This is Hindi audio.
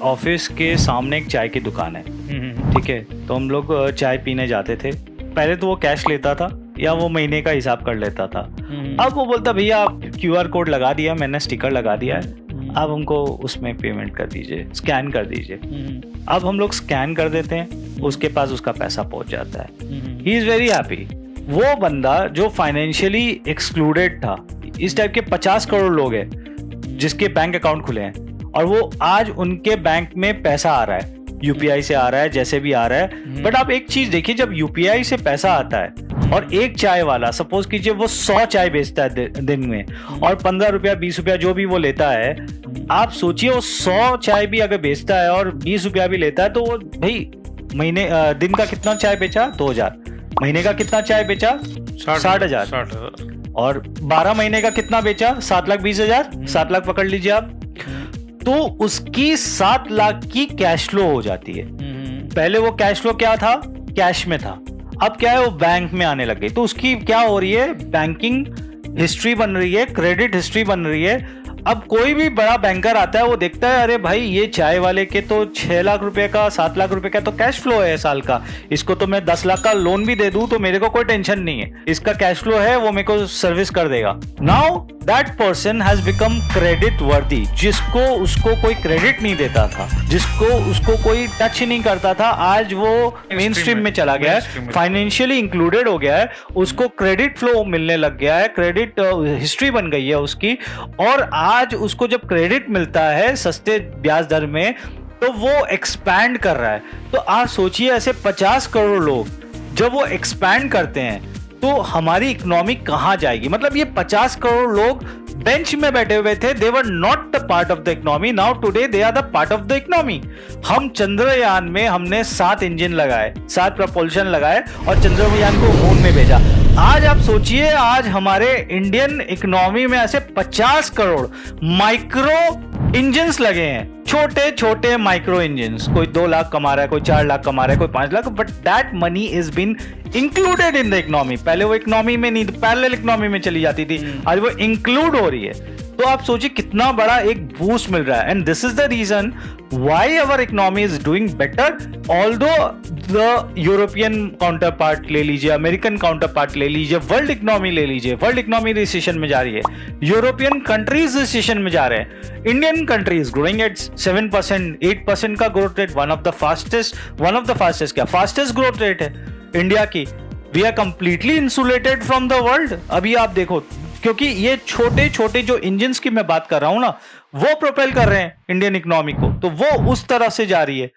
ऑफिस के सामने एक चाय की दुकान है। ठीक है, तो हम लोग चाय पीने जाते थे। पहले तो वो कैश लेता था या वो महीने का हिसाब कर लेता था। अब वो बोलता भैया आप क्यूआर कोड लगा दिया, मैंने स्टिकर लगा दिया है, अब हमको उसमें पेमेंट कर दीजिए, स्कैन कर दीजिए। अब हम लोग स्कैन कर देते हैं, उसके पास उसका पैसा पहुंच जाता है। He is very happy. वो बंदा जो फाइनेंशियली एक्सक्लूडेड था, इस टाइप के 50 करोड़ लोग हैं जिसके बैंक अकाउंट खुले हैं और वो आज उनके बैंक में पैसा आ रहा है, यूपीआई से आ रहा है, जैसे भी आ रहा है। बट आप एक चीज देखिए, जब यूपीआई से पैसा आता है और एक चाय वाला सपोज कीजिए वो 100 चाय बेचता है दिन में और 15 रुपया 20 रुपया जो भी वो लेता है, आप सोचिए वो 100 चाय भी अगर बेचता है और 20 रुपया भी लेता है तो वो भाई महीने दिन का कितना चाय बेचा? 2000। महीने का कितना चाय बेचा? 60,000। और 12 महीने का कितना बेचा? 7,20,000। 7 लाख पकड़ लीजिए आप। तो उसकी 7 लाख की कैश फ्लो हो जाती है। पहले वो कैश फ्लो क्या था? कैश में था। अब क्या है, वो बैंक में आने लग गई। तो उसकी क्या हो रही है? बैंकिंग हिस्ट्री बन रही है, क्रेडिट हिस्ट्री बन रही है। अब कोई भी बड़ा बैंकर आता है, वो देखता है अरे भाई ये चाय वाले के तो 6 लाख रुपए का, 7 लाख रुपए का तो कैश फ्लो है साल का, इसको तो मैं 10 लाख का लोन भी दे दूं तो मेरे को कोई टेंशन नहीं है, इसका कैश फ्लो है, वो मेरे को सर्विस कर देगा। Now that person has become credit वर्दी। जिसको उसको कोई क्रेडिट नहीं देता था, जिसको उसको कोई टच नहीं करता था, आज वो मेन स्ट्रीम में चला गया है, फाइनेंशियली इंक्लूडेड हो गया है, उसको क्रेडिट फ्लो मिलने लग गया है, क्रेडिट हिस्ट्री बन गई है उसकी। और आज उसको जब क्रेडिट मिलता है सस्ते ब्याज दर में तो वो एक्सपैंड कर रहा है। तो आप सोचिए ऐसे 50 करोड़ लोग जब वो एक्सपैंड करते हैं तो हमारी इकोनॉमी कहां जाएगी? मतलब ये 50 करोड़ लोग बेंच में बैठे हुए थे, they were not the part of the economy, now today they are the part of the economy. हम चंद्रयान में हमने 7 इंजन लगाए, 7 प्रपोल्शन लगाए और चंद्रयान को मून में भेजा। आज आप सोचिए, आज हमारे इंडियन इकोनॉमी में ऐसे 50 करोड़ माइक्रो इंजन्स लगे हैं, छोटे छोटे माइक्रो इंजन्स। कोई 2 लाख कमा रहा है, कोई 4 लाख कमा रहा है, कोई 5 lakh, but that money is been included in the economy. पहले वो इकोनॉमी में नहीं, पैरेलल इकोनॉमी में चली जाती थी, आज वो इंक्लूड हो रही है। तो आप सोचिए कितना बड़ा एक बूस्ट मिल रहा है। And this is the reason why our economy is doing better, although the European counterpart ले लीजिए, अमेरिकन काउंटर पार्ट ले लीजिए, वर्ल्ड इकोनॉमी ले लीजिए, वर्ल्ड इकोनॉमी रिसेशन में जा रही है, यूरोपियन कंट्रीज रिसेशन में जा रहे हैं, इंडियन कंट्रीज ग्रोइंग एट 7%, 8% का growth rate, one of the fastest क्या फास्टेस्ट ग्रोथ रेट है इंडिया की। We are completely insulated from the world. अभी आप देखो, क्योंकि ये छोटे छोटे जो इंजन्स की मैं बात कर रहा हूं ना, वो प्रोपेल कर रहे हैं इंडियन इकोनॉमी को, तो वो उस तरह से जा रही है।